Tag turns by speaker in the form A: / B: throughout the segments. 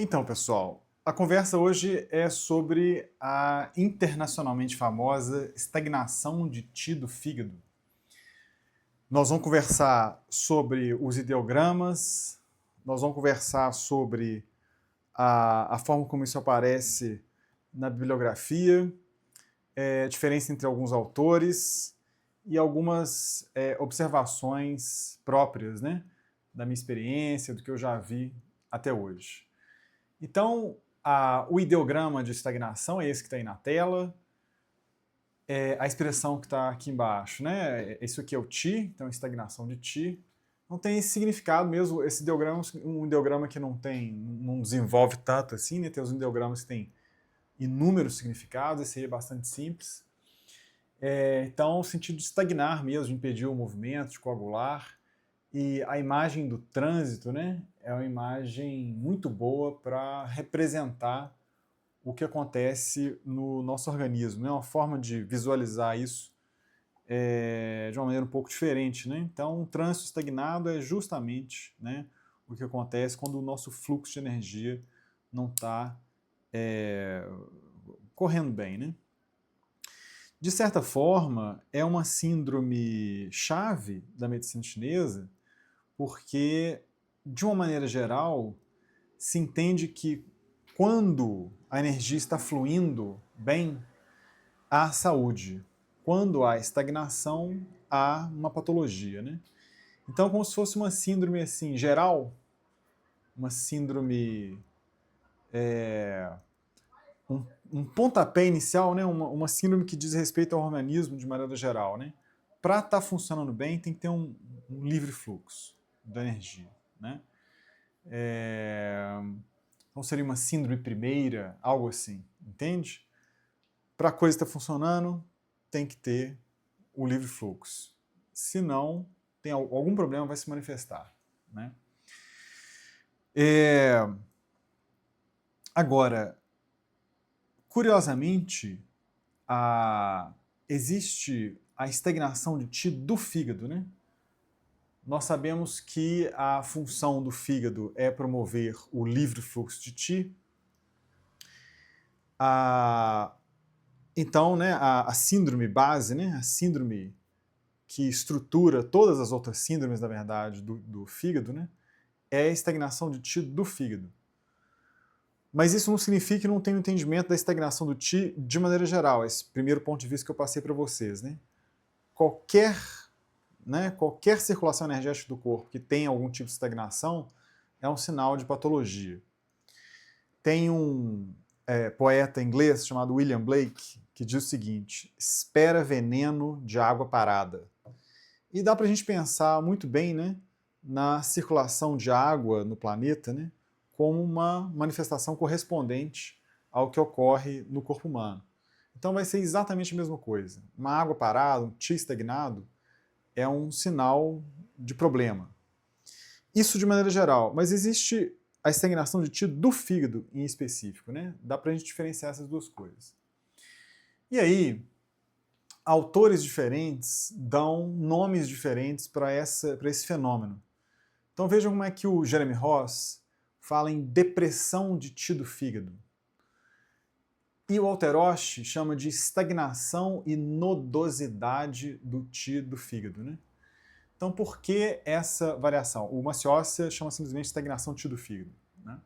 A: Então, pessoal, a conversa hoje é sobre a internacionalmente famosa estagnação de Ti do fígado. Nós vamos conversar sobre os ideogramas, nós vamos conversar sobre a forma como isso aparece na bibliografia, a diferença entre alguns autores e algumas observações próprias, né, da minha experiência, do que eu já vi até hoje. Então, o ideograma de estagnação é esse que está aí na tela. A expressão que está aqui embaixo, né? Isso aqui é o Ti, então estagnação de Ti. Não tem esse significado mesmo, esse ideograma, um ideograma que não desenvolve tanto assim, né? Tem os ideogramas que têm inúmeros significados, esse aí é bastante simples. Então, o sentido de estagnar mesmo, de impedir o movimento, de coagular. E a imagem do trânsito, né, é uma imagem muito boa para representar o que acontece no nosso organismo. É uma forma de visualizar isso de uma maneira um pouco diferente. Né? Então, um trânsito estagnado é justamente, né, o que acontece quando o nosso fluxo de energia não está correndo bem. Né? De certa forma, é uma síndrome chave da medicina chinesa, porque, de uma maneira geral, se entende que quando a energia está fluindo bem, há saúde. Quando há estagnação, há uma patologia. Né? Então, como se fosse uma síndrome assim, geral, uma síndrome, um pontapé inicial, né? uma síndrome que diz respeito ao organismo de maneira geral. Né? Para estar funcionando bem, tem que ter um livre fluxo da energia. Né? Então seria uma síndrome primeira, algo assim, entende? Para a coisa estar funcionando, tem que ter o livre fluxo. Senão, tem algum problema vai se manifestar. Né? Agora, curiosamente, existe a estagnação de Ti do fígado. Né? Nós sabemos que a função do fígado é promover o livre fluxo de Ti. Então, né, a síndrome base, né, a síndrome que estrutura todas as outras síndromes, na verdade, do fígado, né, é a estagnação de Ti do fígado. Mas isso não significa que não tenha um entendimento da estagnação do Ti de maneira geral, esse primeiro ponto de vista que eu passei para vocês. Né? Qualquer circulação energética do corpo que tenha algum tipo de estagnação é um sinal de patologia. Tem um poeta inglês chamado William Blake que diz o seguinte: espera veneno de água parada. E dá para a gente pensar muito bem, né, na circulação de água no planeta, né, como uma manifestação correspondente ao que ocorre no corpo humano. Então vai ser exatamente a mesma coisa. Uma água parada, um Ti estagnado, é um sinal de problema. Isso de maneira geral, mas existe a estagnação de Ti do fígado em específico. Né? Dá para a gente diferenciar essas duas coisas. E aí, autores diferentes dão nomes diferentes para esse fenômeno. Então vejam como é que o Jeremy Ross fala em depressão de Ti do fígado. E o Alterosh chama de estagnação e nodosidade do Ti do fígado. Né? Então por que essa variação? O Maciossia chama simplesmente de estagnação Ti do fígado. Né?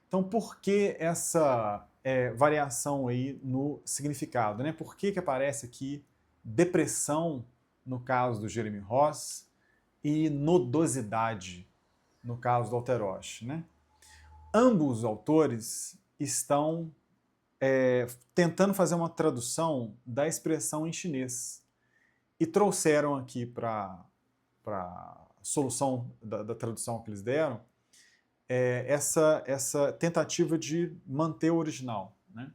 A: Então por que essa variação aí no significado? Né? Por que aparece aqui depressão no caso do Jeremy Ross e nodosidade no caso do Alterosh? Né? Ambos os autores estão tentando fazer uma tradução da expressão em chinês e trouxeram aqui para a solução da tradução que eles deram essa tentativa de manter o original. Né?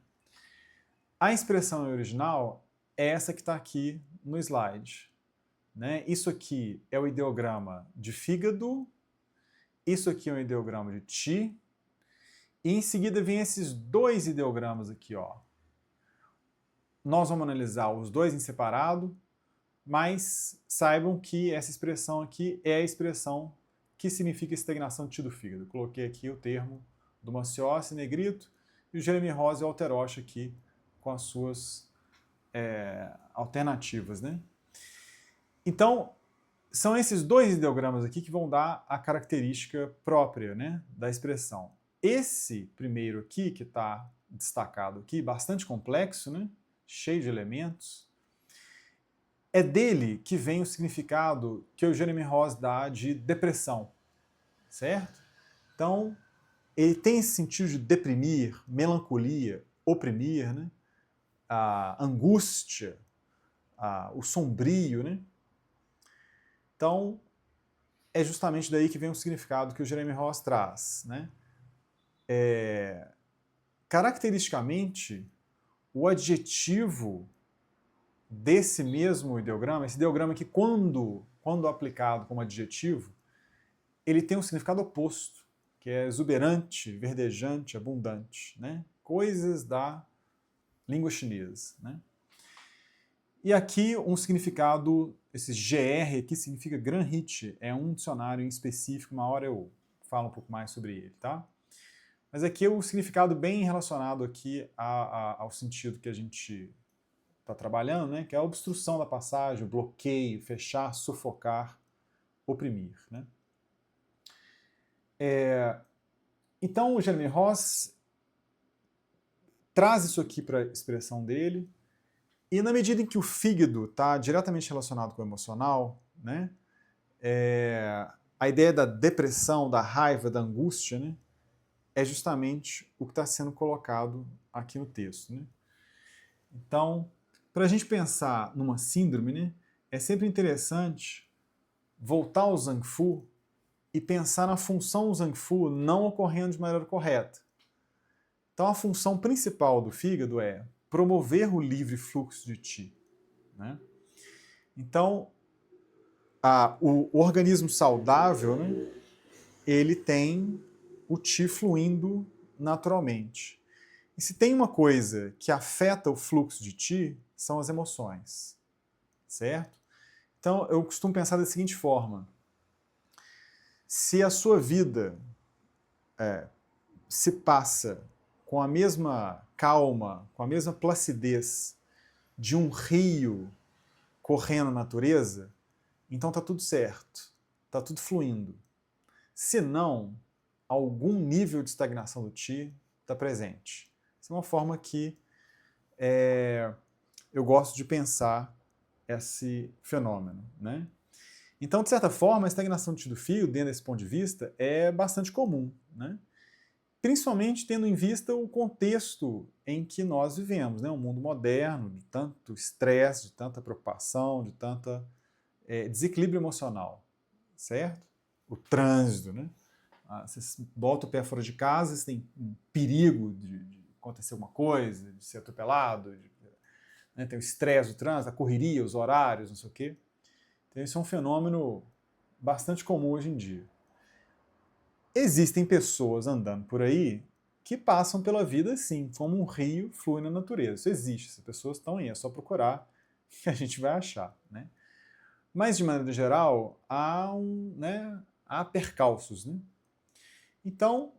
A: A expressão original é essa que está aqui no slide. Né? Isso aqui é o ideograma de fígado, isso aqui é um ideograma de Ti, e em seguida vem esses dois ideogramas aqui. Ó. Nós vamos analisar os dois em separado, mas saibam que essa expressão aqui é a expressão que significa estagnação de Ti do fígado. Coloquei aqui o termo do Maciossi, Negrito, e o Jeremy Ross e o Alterocha aqui com as suas alternativas, né? Então, são esses dois ideogramas aqui que vão dar a característica própria, né, da expressão. Esse primeiro aqui, que está destacado aqui, bastante complexo, né, cheio de elementos, é dele que vem o significado que o Jeremy Ross dá de depressão, certo? Então, ele tem esse sentido de deprimir, melancolia, oprimir, né, a angústia, o sombrio, né? Então, é justamente daí que vem o significado que o Jeremy Ross traz, né? Caracteristicamente, o adjetivo desse mesmo ideograma, esse ideograma que quando aplicado como adjetivo, ele tem um significado oposto, que é exuberante, verdejante, abundante, né? Coisas da língua chinesa, né? E aqui um significado, esse GR aqui significa Grand Hit, é um dicionário em específico, uma hora eu falo um pouco mais sobre ele, tá? Mas aqui é o significado bem relacionado aqui ao sentido que a gente está trabalhando, né? Que é a obstrução da passagem, o bloqueio, fechar, sufocar, oprimir, né? Então o Jeremy Ross traz isso aqui para a expressão dele, e na medida em que o fígado está diretamente relacionado com o emocional, né, a ideia da depressão, da raiva, da angústia, né, é justamente o que está sendo colocado aqui no texto. Né? Então, para a gente pensar numa síndrome, né, é sempre interessante voltar ao Zhang Fu e pensar na função do Zhang Fu não ocorrendo de maneira correta. Então, a função principal do fígado é promover o livre fluxo de Qi. Né? Então, o organismo saudável, né, ele tem o Qi fluindo naturalmente. E se tem uma coisa que afeta o fluxo de Qi, são as emoções. Certo? Então, eu costumo pensar da seguinte forma. Se a sua vida se passa com a mesma calma, com a mesma placidez de um rio correndo na natureza, então está tudo certo, está tudo fluindo. Se não, algum nível de estagnação do Qi está presente. Essa é uma forma que eu gosto de pensar esse fenômeno. Né? Então, de certa forma, a estagnação do Qi do fio, dentro desse ponto de vista, é bastante comum. Né? Principalmente tendo em vista o contexto em que nós vivemos, né? Um mundo moderno, de tanto estresse, de tanta preocupação, de tanta desequilíbrio emocional, certo? O trânsito, né? Você bota o pé fora de casa, você tem um perigo de acontecer alguma coisa, de ser atropelado, né? Tem o estresse do trânsito, a correria, os horários, não sei o quê. Então isso é um fenômeno bastante comum hoje em dia. Existem pessoas andando por aí que passam pela vida assim, como um rio flui na natureza. Isso existe, essas pessoas estão aí, é só procurar que a gente vai achar. Né? Mas, de maneira geral, há percalços. Né? Então,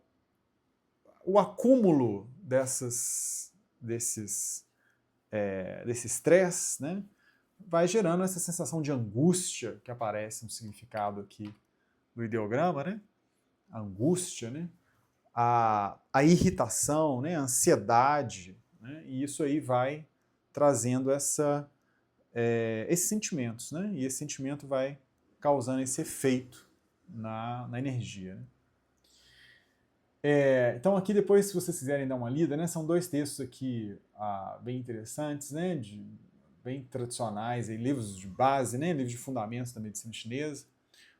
A: o acúmulo desse estresse, né, vai gerando essa sensação de angústia que aparece no significado aqui do ideograma, né? A angústia, né? A irritação, né? A ansiedade, né? E isso aí vai trazendo esses sentimentos, né? E esse sentimento vai causando esse efeito na energia. Né? Então aqui depois, se vocês quiserem dar uma lida, né? São dois textos aqui bem interessantes, né? Bem tradicionais, aí, livros de base, né? Livros de fundamentos da medicina chinesa.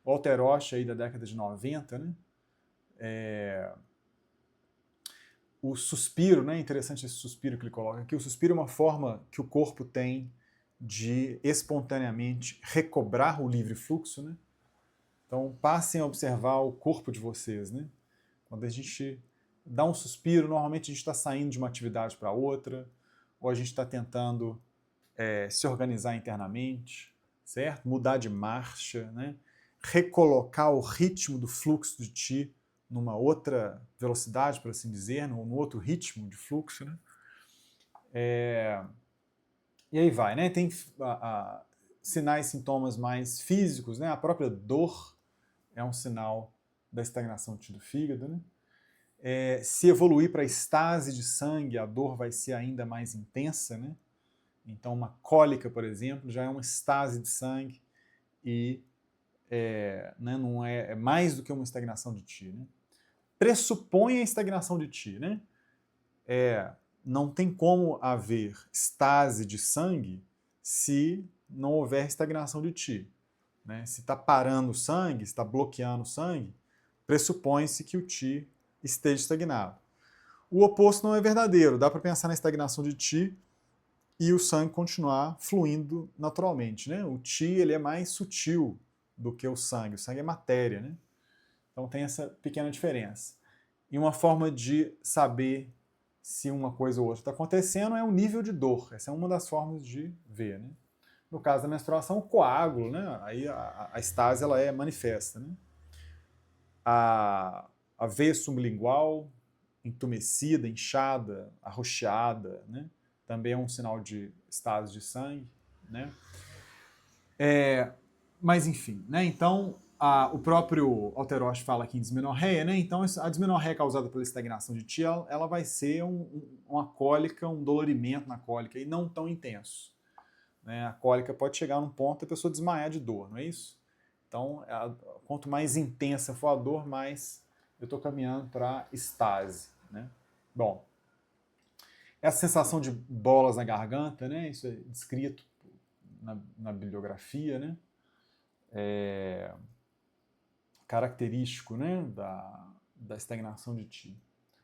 A: O Alterocha aí da década de 90, né? O suspiro, né? Interessante esse suspiro que ele coloca aqui. O suspiro é uma forma que o corpo tem de espontaneamente recobrar o livre fluxo, né? Então passem a observar o corpo de vocês, né? Quando a gente dá um suspiro, normalmente a gente está saindo de uma atividade para outra, ou a gente está tentando se organizar internamente, certo? Mudar de marcha, né? Recolocar o ritmo do fluxo de Qi numa outra velocidade, por assim dizer, num outro ritmo de fluxo, né? E aí vai, né? Tem sinais, sintomas mais físicos, né? A própria dor é um sinal da estagnação do fígado, né? Se evoluir para estase de sangue, a dor vai ser ainda mais intensa, né? Então, uma cólica, por exemplo, já é uma estase de sangue e né, não é mais do que uma estagnação de Ti, né? Pressupõe a estagnação de Ti, né? Não tem como haver estase de sangue se não houver estagnação de Ti, né? Se está parando o sangue, se está bloqueando o sangue, pressupõe-se que o Ti esteja estagnado. O oposto não é verdadeiro. Dá para pensar na estagnação de Ti e o sangue continuar fluindo naturalmente, né? O Ti ele é mais sutil do que o sangue. O sangue é matéria, né? Então tem essa pequena diferença. E uma forma de saber se uma coisa ou outra está acontecendo é o nível de dor. Essa é uma das formas de ver, né? No caso da menstruação, o coágulo, né? Aí a estase ela é manifesta, né? A veia sublingual entumecida, inchada, arroxeada, né? Também é um sinal de estase de sangue, né? Mas enfim, né? Então o próprio Alterosh fala aqui em dismenorreia, né? Então a dismenorreia causada pela estagnação de Ti, ela vai ser uma cólica, um dolorimento na cólica e não tão intenso, né? A cólica pode chegar num ponto e a pessoa desmaiar de dor, não é isso? Então, quanto mais intensa for a dor, mais eu estou caminhando para estase, né? Bom, essa sensação de bolas na garganta, né? Isso é descrito na bibliografia, né? Característico, né? Da estagnação de Ti.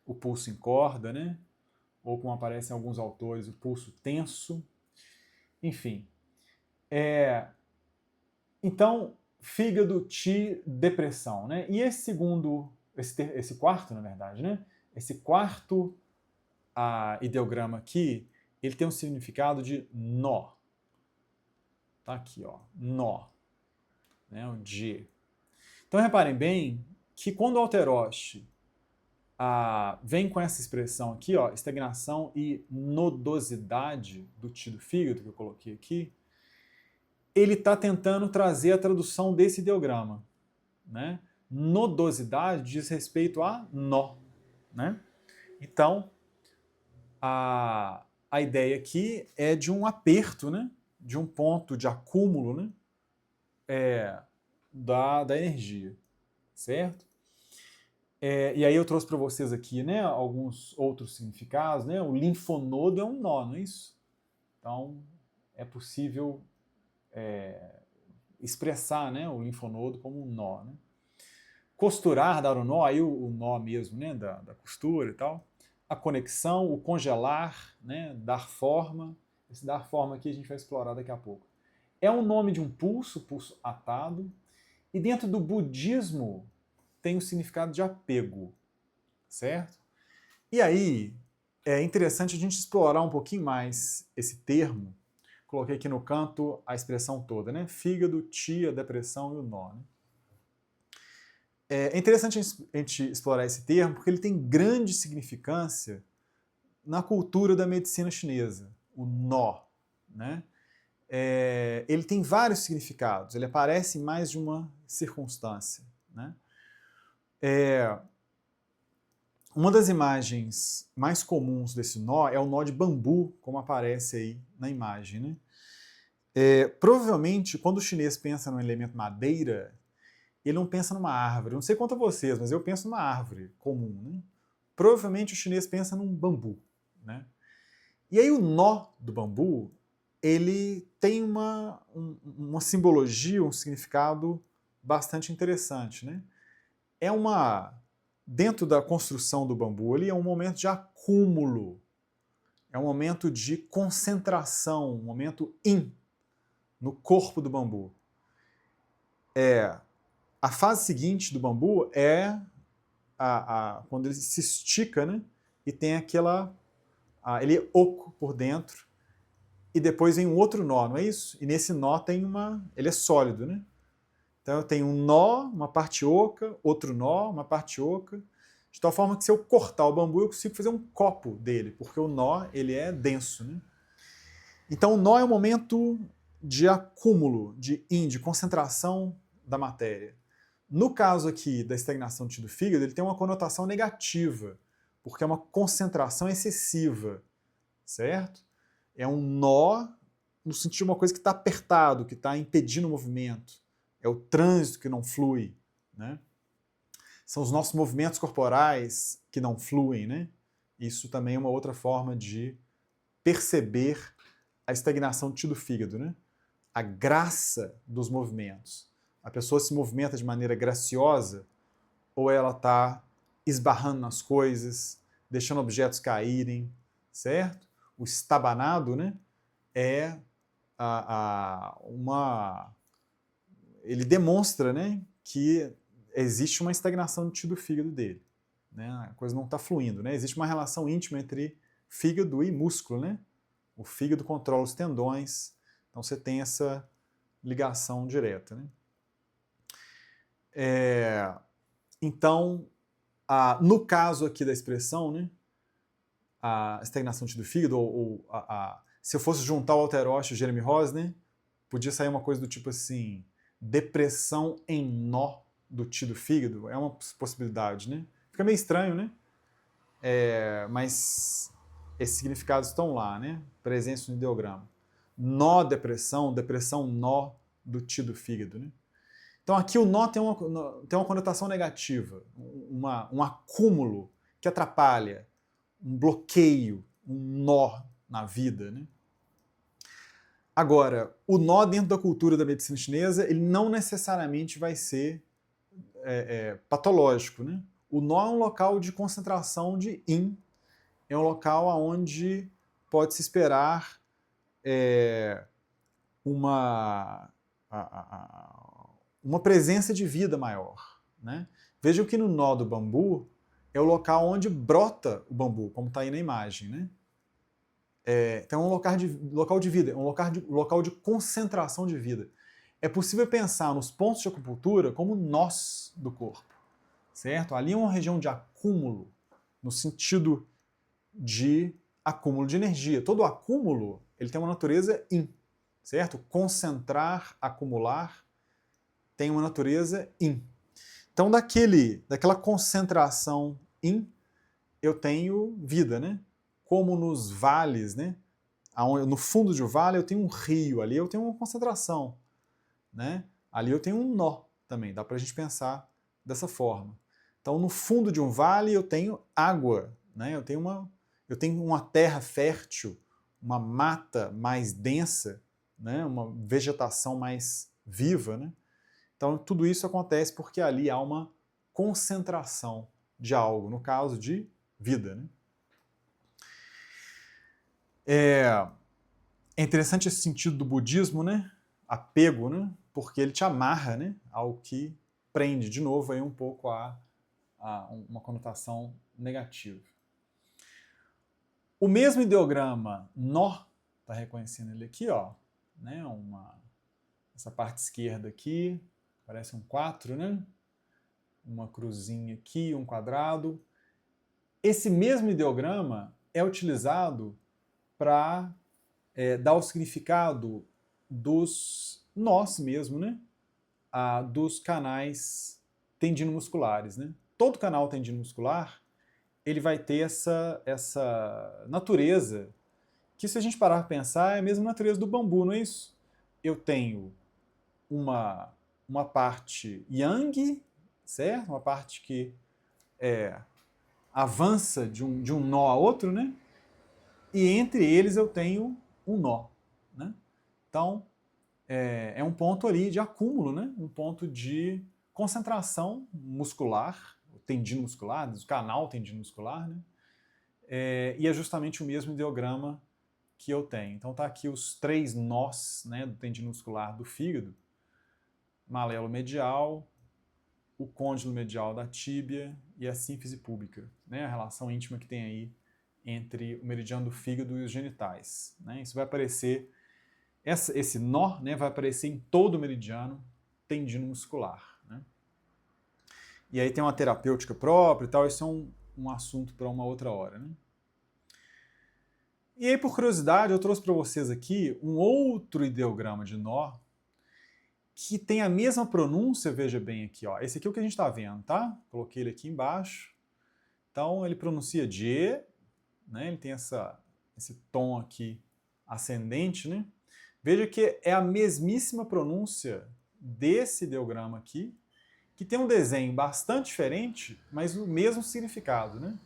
A: O pulso em corda, né? Ou como aparece em alguns autores, o pulso tenso. Enfim. Então, fígado, Ti, depressão, né? E esse quarto, na verdade, né? Esse quarto ideograma aqui, ele tem um significado de nó. Tá aqui, ó, nó, né? O G. Então, reparem bem que quando o Alterosh vem com essa expressão aqui, ó, estagnação e nodosidade do Ti do fígado, que eu coloquei aqui, ele está tentando trazer a tradução desse ideograma, né? Nodosidade diz respeito a nó, né? Então, a ideia aqui é de um aperto, né? De um ponto de acúmulo, né? Da energia, certo? E aí eu trouxe para vocês aqui, né, alguns outros significados, né? O linfonodo é um nó, não é isso? Então, é possível expressar, né, o linfonodo como um nó, né? Costurar, dar o nó, aí o nó mesmo, né, da costura e tal. A conexão, o congelar, né, dar forma. Esse dar forma aqui a gente vai explorar daqui a pouco. É um nome de um pulso atado, e dentro do budismo tem o significado de apego, certo? E aí é interessante a gente explorar um pouquinho mais esse termo. Coloquei aqui no canto a expressão toda, né? Fígado, Ti, a depressão e o nó, né? É interessante a gente explorar esse termo porque ele tem grande significância na cultura da medicina chinesa, o nó, né? Ele tem vários significados, ele aparece em mais de uma circunstância, né? Uma das imagens mais comuns desse nó é o nó de bambu, como aparece aí na imagem, né? Provavelmente, quando o chinês pensa no elemento madeira, ele não pensa numa árvore. Não sei quanto a vocês, mas eu penso numa árvore comum, né? Provavelmente o chinês pensa num bambu, né? E aí o nó do bambu, ele tem uma simbologia, um significado bastante interessante, né? Dentro da construção do bambu, ele é um momento de acúmulo, é um momento de concentração, um momento no corpo do bambu. A fase seguinte do bambu é quando ele se estica, né? E tem ele é oco por dentro, e depois vem um outro nó, não é isso? E nesse nó tem ele é sólido, né? Então eu tenho um nó, uma parte oca, outro nó, uma parte oca, de tal forma que se eu cortar o bambu eu consigo fazer um copo dele, porque o nó ele é denso, né? Então o nó é um momento de acúmulo, de concentração da matéria. No caso aqui da estagnação do fígado, ele tem uma conotação negativa, porque é uma concentração excessiva, certo? É um nó no sentido de uma coisa que está apertado, que está impedindo o movimento. É o trânsito que não flui, né? São os nossos movimentos corporais que não fluem, né? Isso também é uma outra forma de perceber a estagnação do fígado, né? A graça dos movimentos. A pessoa se movimenta de maneira graciosa ou ela está esbarrando nas coisas, deixando objetos caírem, certo? O estabanado, né, é ele demonstra, né, que existe uma estagnação do fígado dele. Né? A coisa não está fluindo. Né? Existe uma relação íntima entre fígado e músculo. Né? O fígado controla os tendões, então você tem essa ligação direta. Né? Então, no caso aqui da expressão, né, a estagnação do fígado, se eu fosse juntar o Walter Osh e o Jeremy Rosner, podia sair uma coisa do tipo assim, depressão em nó do fígado, é uma possibilidade, né? Fica meio estranho, né? Mas esses significados estão lá, né? Presentes no ideograma. Nó, depressão, depressão, nó do fígado, né? Então aqui o nó tem uma conotação negativa, um acúmulo que atrapalha, um bloqueio, um nó na vida, né? Agora, o nó dentro da cultura da medicina chinesa, ele não necessariamente vai ser patológico, né? O nó é um local de concentração de yin, é um local onde pode-se esperar uma presença de vida maior. Né? Vejam que no nó do bambu é o local onde brota o bambu, como está aí na imagem. Né? Então é um local de vida, é um local de concentração de vida. É possível pensar nos pontos de acupuntura como nós do corpo. Certo? Ali é uma região de acúmulo, no sentido de acúmulo de energia. Todo acúmulo ele tem uma natureza yin, certo? Concentrar, acumular, tem uma natureza yin. Então, daquela concentração yin, eu tenho vida, né? Como nos vales, né? No fundo de um vale eu tenho um rio, ali eu tenho uma concentração, né? Ali eu tenho um nó também, dá para a gente pensar dessa forma. Então, no fundo de um vale eu tenho água, né? Eu tenho uma terra fértil, uma mata mais densa, né? Uma vegetação mais viva, né? Então, tudo isso acontece porque ali há uma concentração de algo, no caso de vida. Né? É interessante esse sentido do budismo, né? Apego, né? Porque ele te amarra, né? Ao que prende, de novo, aí um pouco a uma conotação negativa. O mesmo ideograma nó, está reconhecendo ele aqui, ó, né? Essa parte esquerda aqui, parece um 4, né? Uma cruzinha aqui, um quadrado. Esse mesmo ideograma é utilizado para dar o significado dos nós mesmo, né? Dos canais tendinomusculares, né? Todo canal tendinomuscular ele vai ter essa natureza que, se a gente parar para pensar, é a mesma natureza do bambu, não é isso? Eu tenho uma parte yang, certo? Uma parte que avança de um nó a outro, né? E entre eles eu tenho um nó, né? Então, é um ponto ali de acúmulo, né? Um ponto de concentração muscular, o tendino muscular, o canal tendino muscular, né? E é justamente o mesmo ideograma que eu tenho. Então tá aqui os 3 nós, né, do tendino muscular do fígado, malelo medial, o côndilo medial da tíbia e a sínfise púbica, né, a relação íntima que tem aí entre o meridiano do fígado e os genitais. Né? Isso vai aparecer, esse nó, né, vai aparecer em todo o meridiano, tendino muscular, né? E aí tem uma terapêutica própria e tal, isso é um assunto para uma outra hora, né? E aí, por curiosidade, eu trouxe para vocês aqui um outro ideograma de nó que tem a mesma pronúncia, veja bem aqui, ó. Esse aqui é o que a gente está vendo, tá? Coloquei ele aqui embaixo. Então, ele pronuncia J, né? Ele tem esse tom aqui ascendente, né? Veja que é a mesmíssima pronúncia desse ideograma aqui, que tem um desenho bastante diferente, mas o mesmo significado, né?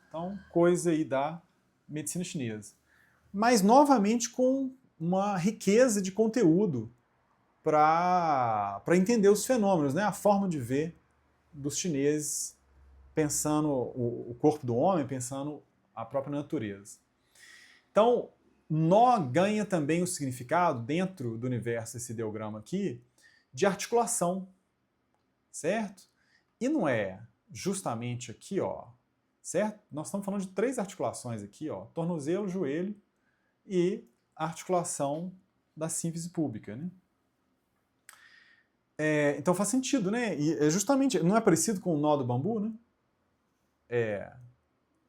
A: Então, coisa aí da medicina chinesa. Mas, novamente, com uma riqueza de conteúdo para entender os fenômenos, né? A forma de ver dos chineses pensando o corpo do homem, pensando a própria natureza. Então, nó ganha também o significado, dentro do universo desse ideograma aqui, de articulação, certo? E não é justamente aqui, ó, certo? Nós estamos falando de 3 articulações aqui, ó, tornozelo, joelho e a articulação da sínfise púbica, né? Então faz sentido, né? E é justamente, não é parecido com o nó do bambu, né?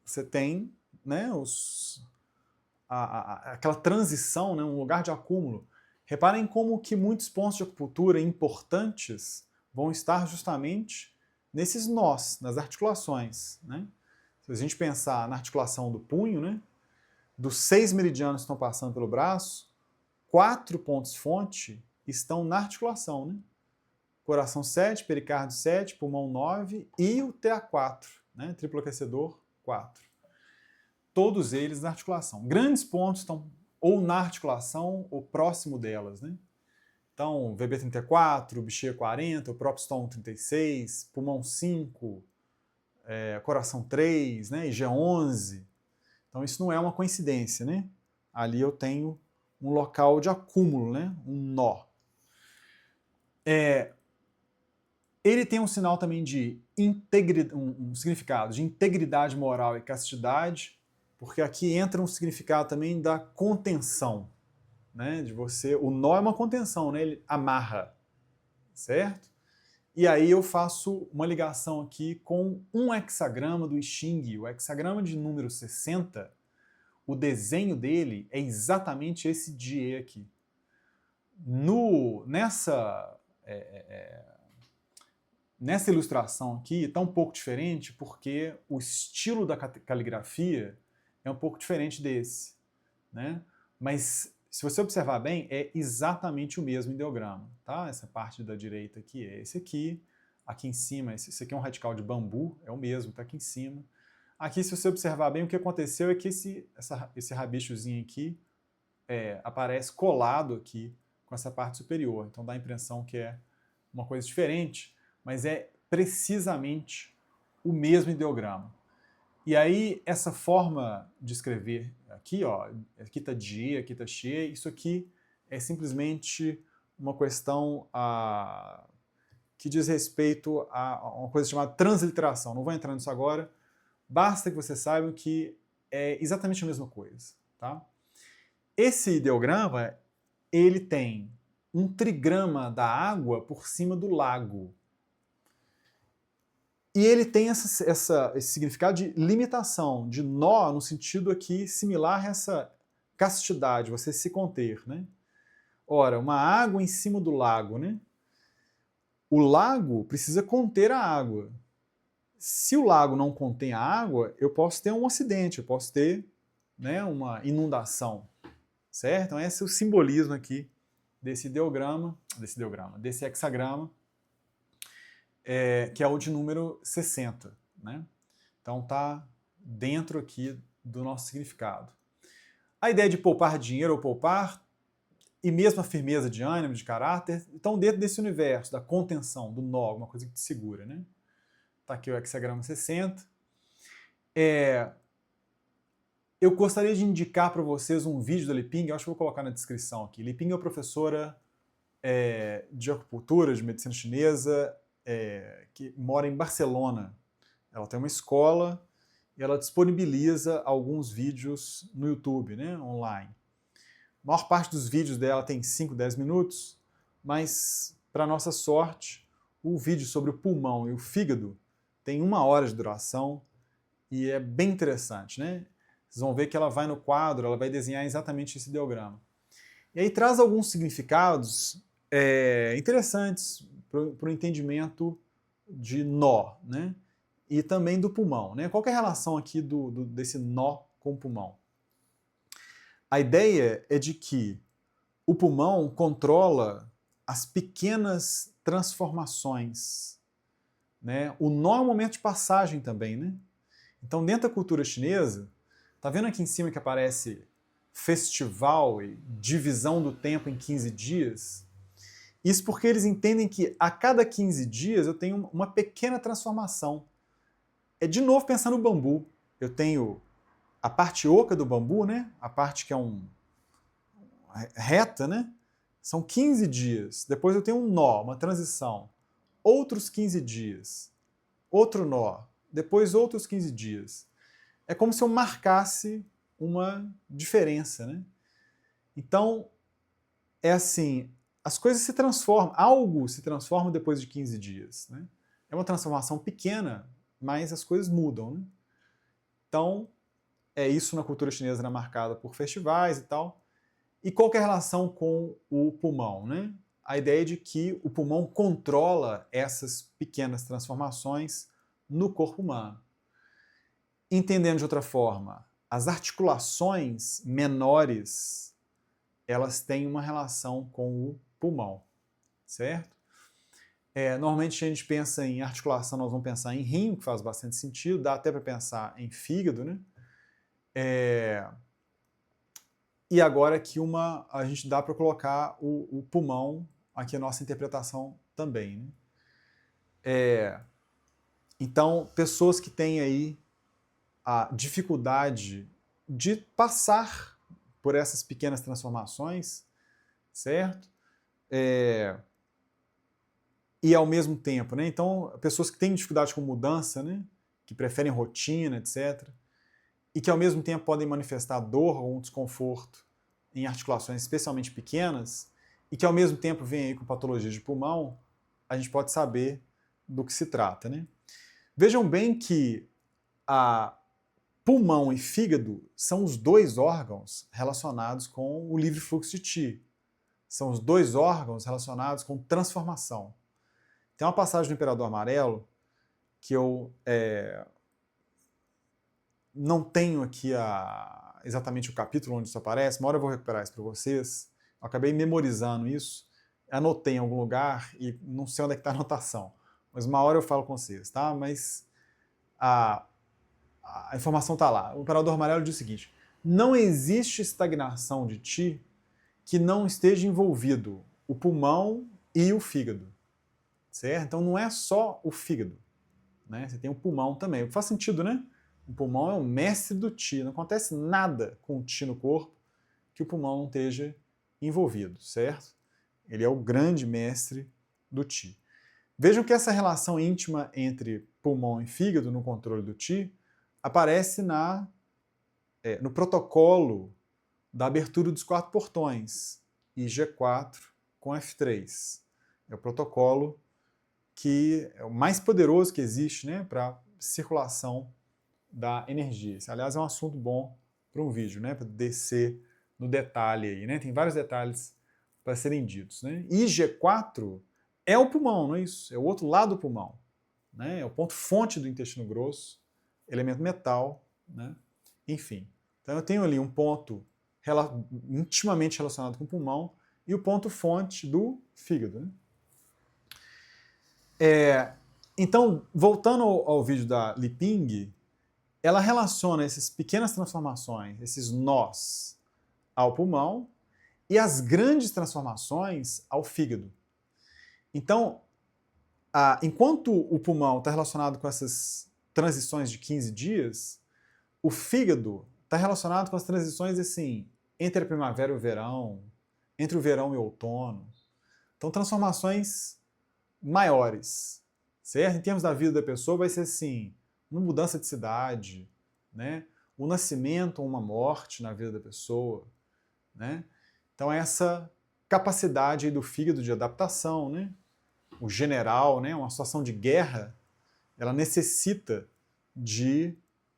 A: Você tem, né, aquela transição, né, um lugar de acúmulo. Reparem como que muitos pontos de acupuntura importantes vão estar justamente nesses nós, nas articulações, né? Se a gente pensar na articulação do punho, né, dos 6 meridianos que estão passando pelo braço, 4 pontos-fonte estão na articulação, né? Coração 7, pericárdio 7, pulmão 9 e o TA4, né? Triplo aquecedor 4. Todos eles na articulação. Grandes pontos estão ou na articulação ou próximo delas, né? Então, VB34, bexiga 40, o próprio stômago 36, pulmão 5, coração 3, né? IG11. Então, isso não é uma coincidência, né? Ali eu tenho um local de acúmulo, né? Um nó. Ele tem um sinal também de um significado de integridade moral e castidade, porque aqui entra um significado também da contenção, né? De você, o nó é uma contenção, né? Ele amarra, certo? E aí eu faço uma ligação aqui com um hexagrama do I Ching, o hexagrama de número 60. O desenho dele é exatamente esse Die aqui. Nessa ilustração aqui está um pouco diferente porque o estilo da caligrafia é um pouco diferente desse, né? Mas se você observar bem, é exatamente o mesmo ideograma, tá? Essa parte da direita aqui é esse aqui em cima, esse aqui é um radical de bambu, é o mesmo, está aqui em cima. Aqui, se você observar bem, o que aconteceu é que esse rabichozinho aqui aparece colado aqui com essa parte superior, então dá a impressão que é uma coisa diferente, mas é precisamente o mesmo ideograma. E aí, essa forma de escrever aqui, ó, aqui está Die, aqui está Xie, isso aqui é simplesmente uma questão que diz respeito a uma coisa chamada transliteração. Não vou entrar nisso agora, basta que vocês saibam que é exatamente a mesma coisa, tá? Esse ideograma, ele tem um trigrama da água por cima do lago. E ele tem esse significado de limitação, de nó, no sentido aqui similar a essa castidade, você se conter, né? Ora, uma água em cima do lago, né? O lago precisa conter a água. Se o lago não contém a água, eu posso ter um acidente, eu posso ter, né, uma inundação, certo? Então esse é o simbolismo aqui desse hexagrama, que é o de número 60, né? Então tá dentro aqui do nosso significado. A ideia de poupar dinheiro ou poupar, e mesmo a firmeza de ânimo, de caráter, estão dentro desse universo da contenção, do nó, alguma coisa que te segura, né? Tá aqui o hexagrama 60. Eu gostaria de indicar para vocês um vídeo da Li Ping, eu acho que vou colocar na descrição aqui. Li Ping é uma professora de acupuntura, de medicina chinesa, que mora em Barcelona. Ela tem uma escola e ela disponibiliza alguns vídeos no YouTube, né, online. A maior parte dos vídeos dela tem 5, 10 minutos, mas para nossa sorte, o vídeo sobre o pulmão e o fígado tem 1 hora de duração e é bem interessante, né? Vocês vão ver que ela vai no quadro, ela vai desenhar exatamente esse ideograma. E aí traz alguns significados interessantes para o entendimento de nó, né? E também do pulmão, né? Qual que é a relação aqui desse nó com o pulmão? A ideia é de que o pulmão controla as pequenas transformações, né? O nó é um momento de passagem também, né? Então, dentro da cultura chinesa, tá vendo aqui em cima que aparece festival e divisão do tempo em 15 dias? Isso porque eles entendem que a cada 15 dias eu tenho uma pequena transformação. É de novo pensar no bambu. Eu tenho a parte oca do bambu, né? A parte que é reta, né? São 15 dias. Depois eu tenho um nó, uma transição. Outros 15 dias. Outro nó. Depois outros 15 dias. É como se eu marcasse uma diferença, né? Então, é assim, as coisas se transformam, algo se transforma depois de 15 dias, né? É uma transformação pequena, mas as coisas mudam, né? Então, isso na cultura chinesa era marcada por festivais e tal. E qual que é a relação com o pulmão, né? A ideia de que o pulmão controla essas pequenas transformações no corpo humano. Entendendo de outra forma, as articulações menores, elas têm uma relação com o pulmão, certo? Normalmente a gente pensa em articulação, nós vamos pensar em rim, que faz bastante sentido, dá até para pensar em fígado, né? E agora aqui a gente dá para colocar o pulmão, aqui a nossa interpretação também, né? Então, pessoas que têm aí a dificuldade de passar por essas pequenas transformações, certo? E ao mesmo tempo, né? Então, pessoas que têm dificuldade com mudança, né? Que preferem rotina, etc. E que ao mesmo tempo podem manifestar dor ou um desconforto em articulações especialmente pequenas, e que ao mesmo tempo vem aí com patologia de pulmão, a gente pode saber do que se trata, né? Vejam bem que pulmão e fígado são os dois órgãos relacionados com o livre fluxo de Qi. São os dois órgãos relacionados com transformação. Tem uma passagem do Imperador Amarelo que eu não tenho aqui exatamente o capítulo onde isso aparece, uma hora eu vou recuperar isso para vocês. Eu acabei memorizando isso, anotei em algum lugar e não sei onde é que está a anotação. Mas uma hora eu falo com vocês, tá? Mas a informação está lá. O Imperador Amarelo diz o seguinte: não existe estagnação de Qi que não esteja envolvido o pulmão e o fígado, certo? Então não é só o fígado, né? Você tem o pulmão também. Faz sentido, né? O pulmão é o mestre do Qi. Não acontece nada com o Qi no corpo que o pulmão não esteja envolvido, certo? Ele é o grande mestre do Qi. Vejam que essa relação íntima entre pulmão e fígado no controle do Qi aparece no protocolo da abertura dos 4 portões, IG4 com F3. É o protocolo que é o mais poderoso que existe, né, para circulação da energia. Esse, aliás, é um assunto bom para um vídeo, né, para descer no detalhe aí, né? Tem vários detalhes para serem ditos, né? IG4 é o pulmão, não é isso? É o outro lado do pulmão, né? É o ponto fonte do intestino grosso, elemento metal, né? Enfim. Então eu tenho ali um ponto intimamente relacionado com o pulmão e o ponto fonte do fígado, né? Então, voltando ao vídeo da Li Ping, ela relaciona essas pequenas transformações, esses nós, ao pulmão e as grandes transformações ao fígado. Então, enquanto o pulmão está relacionado com essas transições de 15 dias, o fígado está relacionado com as transições assim, entre a primavera e o verão, entre o verão e o outono. Então, transformações maiores, certo? Em termos da vida da pessoa, vai ser assim, uma mudança de cidade, né? Um nascimento ou uma morte na vida da pessoa, né? Então, essa capacidade aí do fígado de adaptação, né? o general, né, uma situação de guerra, ela necessita de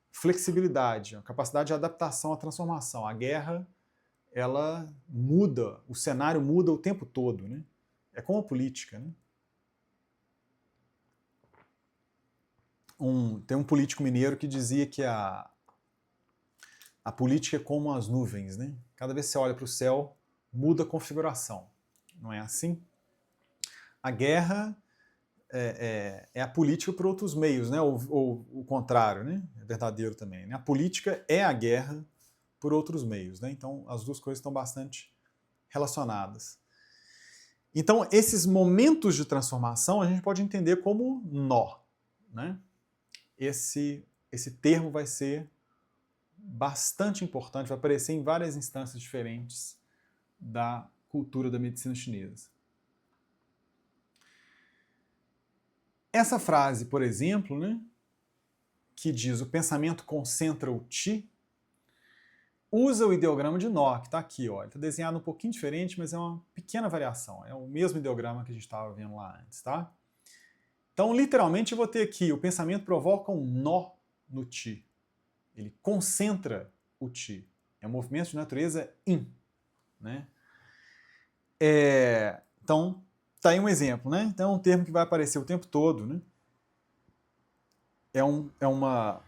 A: flexibilidade, uma capacidade de adaptação à transformação. A guerra, ela muda, o cenário muda o tempo todo, né? É como a política, né? Tem um político mineiro que dizia que a política é como as nuvens, né? Cada vez que você olha para o céu, muda a configuração. Não é assim? A guerra é a política por outros meios, né? Ou o contrário, né? É verdadeiro também. Né? A política é a guerra por outros meios, né? Então as duas coisas estão bastante relacionadas. Então esses momentos de transformação a gente pode entender como nó, né? Esse termo vai ser bastante importante, vai aparecer em várias instâncias diferentes da cultura da medicina chinesa. Essa frase, por exemplo, né, que diz o pensamento concentra o Qi, usa o ideograma de nó, que está aqui. Ó. Ele está desenhado um pouquinho diferente, mas é uma pequena variação. É o mesmo ideograma que a gente estava vendo lá antes. Tá? Então, literalmente, eu vou ter aqui, o pensamento provoca um nó no Qi. Ele concentra o Qi. É um movimento de natureza Yin. Né? Então, tá aí um exemplo, né? Então é um termo que vai aparecer o tempo todo, né? É uma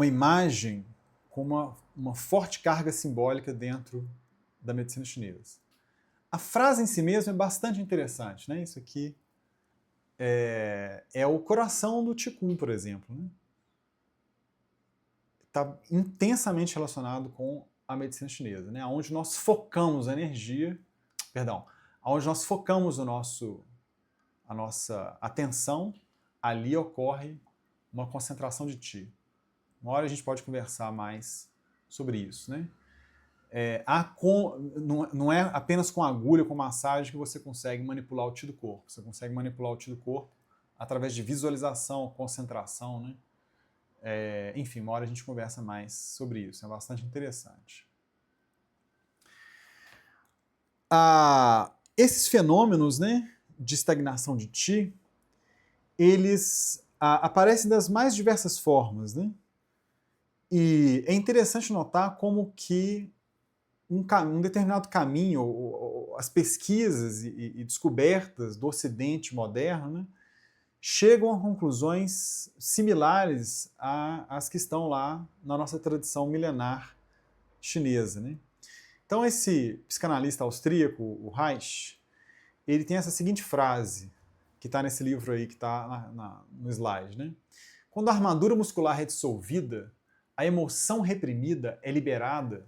A: imagem com uma forte carga simbólica dentro da medicina chinesa. A frase em si mesma é bastante interessante, né? Isso aqui é o coração do Qigong, por exemplo, né? Está intensamente relacionado com a medicina chinesa, né? Onde nós focamos a energia, onde nós focamos a nossa atenção, ali ocorre uma concentração de Qi. Uma hora a gente pode conversar mais sobre isso, né? Não é apenas com agulha, com massagem que você consegue manipular o Qi do corpo. Você consegue manipular o Qi do corpo através de visualização, concentração, né? Enfim, uma hora a gente conversa mais sobre isso. É bastante interessante. Esses fenômenos, né, de estagnação de Qi, eles aparecem das mais diversas formas, né? E é interessante notar como que um determinado caminho, as pesquisas e descobertas do Ocidente moderno, né, chegam a conclusões similares às que estão lá na nossa tradição milenar chinesa. Né? Então esse psicanalista austríaco, o Reich, ele tem essa seguinte frase, que está nesse livro aí, que está no slide. Né? Quando a armadura muscular é dissolvida, a emoção reprimida é liberada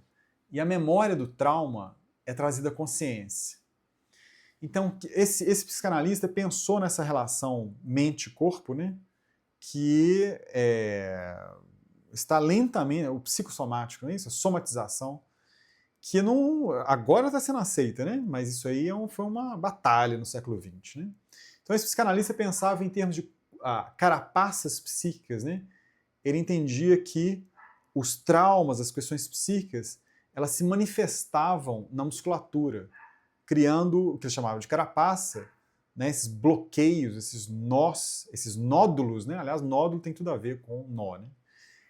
A: e a memória do trauma é trazida à consciência. Então, esse psicanalista pensou nessa relação mente-corpo, né, que está lentamente, o psicossomático, não é isso? A somatização, que não, agora está sendo aceita, né? Mas isso aí foi uma batalha no século XX. Né? Então, esse psicanalista pensava em termos de carapaças psíquicas. Né? Ele entendia que os traumas, as questões psíquicas, elas se manifestavam na musculatura, criando o que ele chamava de carapaça, né, esses bloqueios, esses nós, esses nódulos, né? Aliás, nódulo tem tudo a ver com nó, né?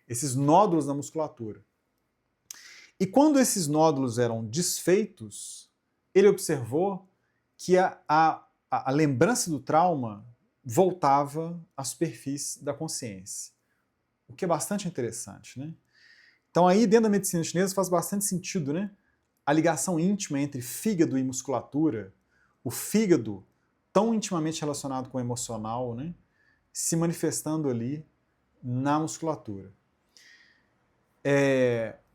A: Esses nódulos na musculatura. E quando esses nódulos eram desfeitos, ele observou que a lembrança do trauma voltava à superfície da consciência, o que é bastante interessante, né? Então aí dentro da medicina chinesa faz bastante sentido, né? A ligação íntima entre fígado e musculatura, o fígado tão intimamente relacionado com o emocional, né? Se manifestando ali na musculatura.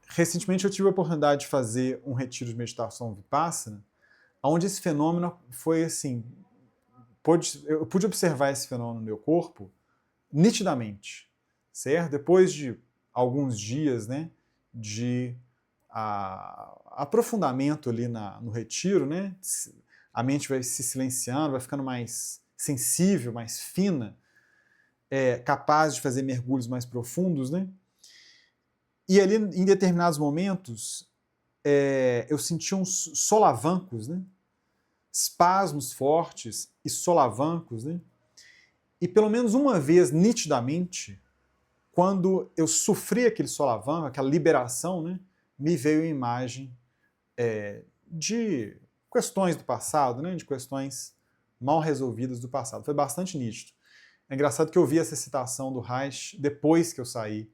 A: Recentemente eu tive a oportunidade de fazer um retiro de meditação Vipassana, onde esse fenômeno foi assim, eu pude observar esse fenômeno no meu corpo nitidamente, certo? Depois de alguns dias, né, de aprofundamento ali no retiro, né, a mente vai se silenciando, vai ficando mais sensível, mais fina, capaz de fazer mergulhos mais profundos, né? E ali, em determinados momentos, eu senti uns solavancos, né? Espasmos fortes e solavancos, né? E pelo menos uma vez, nitidamente, quando eu sofri aquele solavanco, aquela liberação, né, me veio a imagem de questões do passado, né, de questões mal resolvidas do passado. Foi bastante nítido. É engraçado que eu vi essa citação do Reich depois que eu saí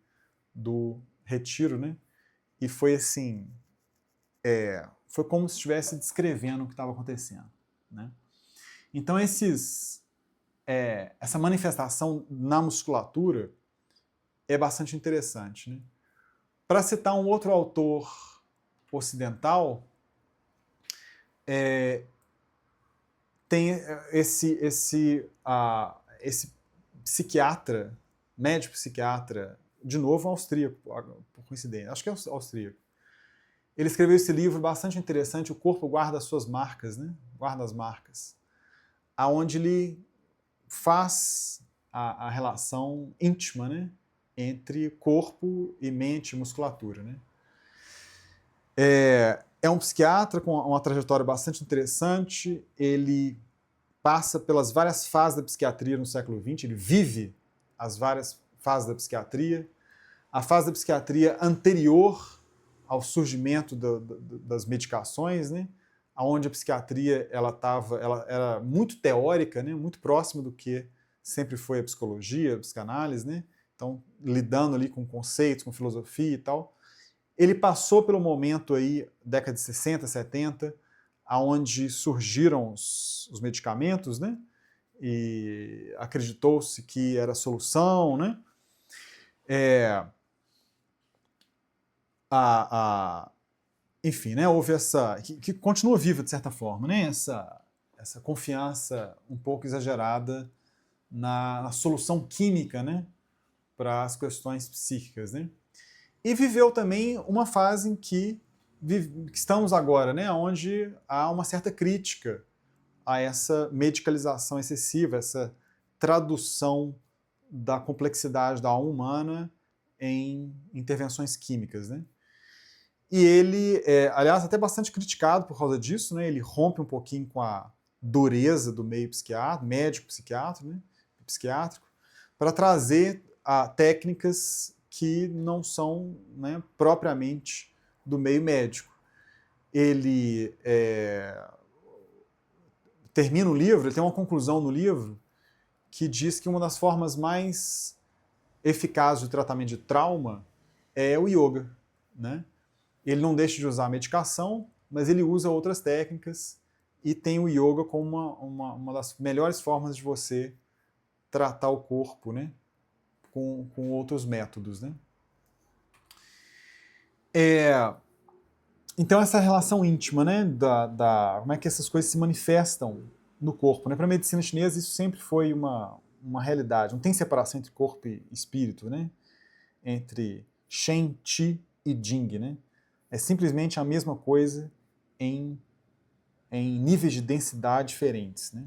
A: do retiro, né, e foi assim, foi como se estivesse descrevendo o que estava acontecendo, né. Então essa manifestação na musculatura é bastante interessante, né. Para citar um outro autor ocidental, tem esse psiquiatra, médico psiquiatra, de novo um austríaco, por coincidência, acho que é austríaco. Ele escreveu esse livro bastante interessante, O Corpo Guarda as Suas Marcas, né? Guarda as Marcas, aonde ele faz a relação íntima, né, entre corpo e mente e musculatura, né? É um psiquiatra com uma trajetória bastante interessante, ele passa pelas várias fases da psiquiatria no século XX, ele vive as várias fases da psiquiatria, a fase da psiquiatria anterior ao surgimento das medicações, né, onde a psiquiatria ela era muito teórica, né, muito próxima do que sempre foi a psicologia, a psicanálise, né, então lidando ali com conceitos, com filosofia e tal. Ele passou pelo momento aí, década de 60, 70, onde surgiram os medicamentos, né? E acreditou-se que era a solução, né? Enfim, né? Houve essa... que continua viva, de certa forma, né? Essa confiança um pouco exagerada na solução química, né? Para as questões psíquicas, né? E viveu também uma fase em que estamos agora, né, onde há uma certa crítica a essa medicalização excessiva, essa tradução da complexidade da alma humana em intervenções químicas, né? E ele aliás, até bastante criticado por causa disso, né? Ele rompe um pouquinho com a dureza do meio médico-psiquiátrico, né? Psiquiátrico, para trazer técnicas que não são, né, propriamente do meio médico. Ele termina o livro, ele tem uma conclusão no livro que diz que uma das formas mais eficazes de tratamento de trauma é o yoga, né? Ele não deixa de usar a medicação, mas ele usa outras técnicas e tem o yoga como uma das melhores formas de você tratar o corpo, né? Com outros métodos, né? Então essa relação íntima, né, como é que essas coisas se manifestam no corpo, né? Para a medicina chinesa isso sempre foi uma realidade. Não tem separação entre corpo e espírito, né? Entre Shen, Qi e Jing, né? É simplesmente a mesma coisa em níveis de densidade diferentes, né?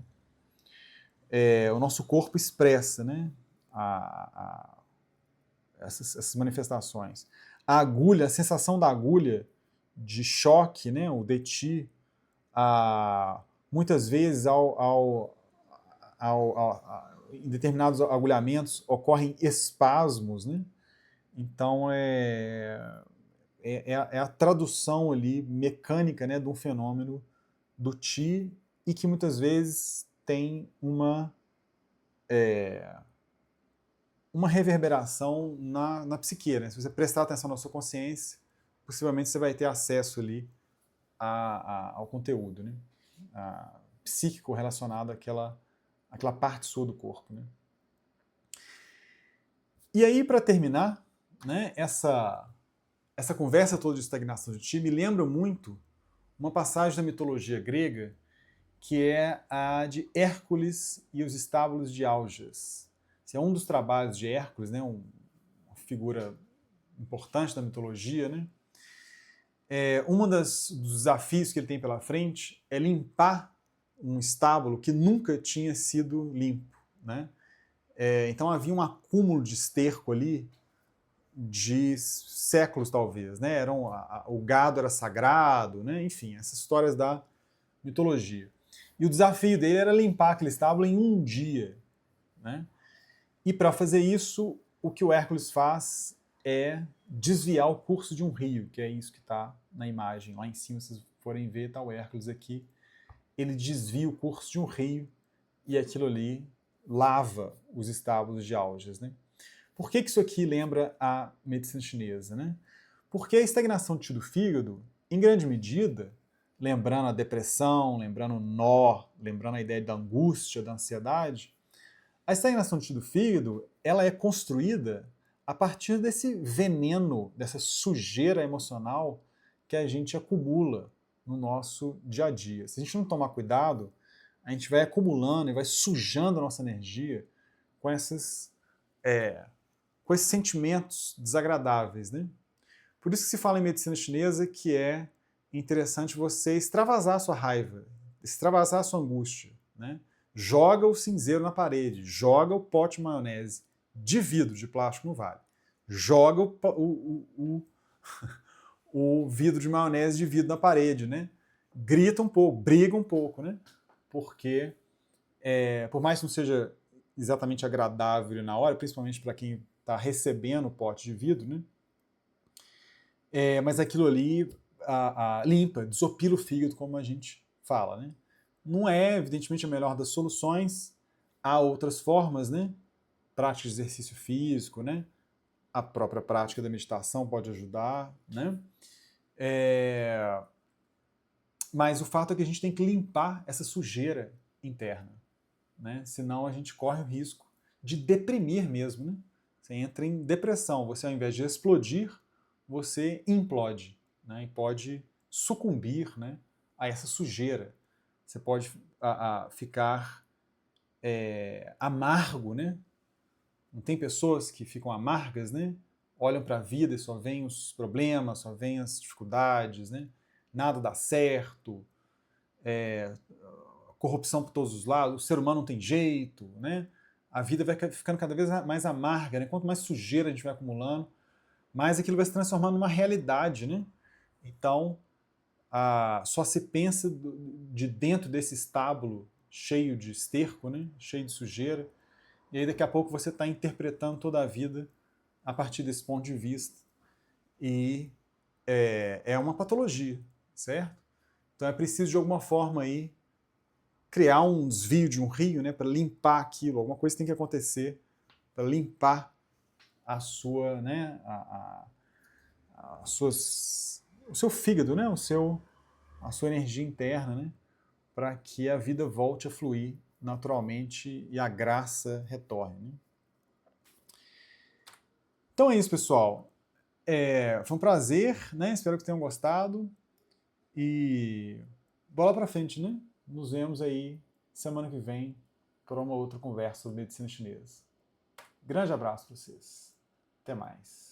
A: O nosso corpo expressa, né, essas manifestações. A agulha, a sensação da agulha de choque, né, o DT, muitas vezes em determinados agulhamentos ocorrem espasmos, né? Então é a tradução ali mecânica, né, de um fenômeno do Qi e que muitas vezes tem uma reverberação na psique, né? Se você prestar atenção na sua consciência, possivelmente você vai ter acesso ali ao conteúdo, né? Psíquico relacionado àquela parte sua do corpo, né? E aí, para terminar, né, essa conversa toda de estagnação de Qi me lembra muito uma passagem da mitologia grega que é a de Hércules e os estábulos de Aljas. Esse é um dos trabalhos de Hércules, né, uma figura importante da mitologia, né? Um dos desafios que ele tem pela frente é limpar um estábulo que nunca tinha sido limpo, né? Então havia um acúmulo de esterco ali de séculos, talvez, né? O gado era sagrado, né? Enfim, essas histórias da mitologia. E o desafio dele era limpar aquele estábulo em um dia, né? E para fazer isso, o que o Hércules faz é desviar o curso de um rio, que é isso que está na imagem. Lá em cima, se vocês forem ver, está o Hércules aqui. Ele desvia o curso de um rio e aquilo ali lava os estábulos de Aljas, né? Por que isso aqui lembra a medicina chinesa, né? Porque a estagnação do tio do fígado, em grande medida, lembrando a depressão, lembrando o nó, lembrando a ideia da angústia, da ansiedade, a estagnação do tio do fígado, ela é construída a partir desse veneno, dessa sujeira emocional que a gente acumula no nosso dia a dia. Se a gente não tomar cuidado, a gente vai acumulando e vai sujando a nossa energia com esses sentimentos desagradáveis, né? Por isso que se fala em medicina chinesa que é interessante você extravasar a sua raiva, extravasar a sua angústia, né? Joga o cinzeiro na parede, joga o pote de maionese de vidro, de plástico no vale, joga o vidro de maionese de vidro na parede, né? Grita um pouco, briga um pouco, né? Porque, por mais que não seja exatamente agradável na hora, principalmente para quem está recebendo o pote de vidro, né? Mas aquilo ali limpa, desopila o fígado, como a gente fala, né? Não é, evidentemente, a melhor das soluções. Há outras formas, né? Prática de exercício físico, né? A própria prática da meditação pode ajudar, né? Mas o fato é que a gente tem que limpar essa sujeira interna, né? Senão a gente corre o risco de deprimir mesmo, né? Você entra em depressão. Você, ao invés de explodir, você implode, né? E pode sucumbir, né, a essa sujeira. Você pode ficar amargo, né? Não tem pessoas que ficam amargas, né? Olham para a vida e só veem os problemas, só veem as dificuldades, né? Nada dá certo, corrupção por todos os lados, o ser humano não tem jeito, né? A vida vai ficando cada vez mais amarga, né? Quanto mais sujeira a gente vai acumulando, mais aquilo vai se transformando numa realidade, né? Então, só se pensa de dentro desse estábulo cheio de esterco, né? Cheio de sujeira, e aí daqui a pouco você está interpretando toda a vida a partir desse ponto de vista. E é uma patologia, certo? Então é preciso de alguma forma aí criar um desvio de um rio, né, para limpar aquilo. Alguma coisa tem que acontecer para limpar a sua, né, o seu fígado, né, a sua energia interna, né, para que a vida volte a fluir naturalmente e a graça retorne. Né? Então é isso, pessoal. Foi um prazer, né? Espero que tenham gostado. E bola para frente, né? Nos vemos aí semana que vem para uma outra conversa sobre medicina chinesa. Grande abraço para vocês. Até mais.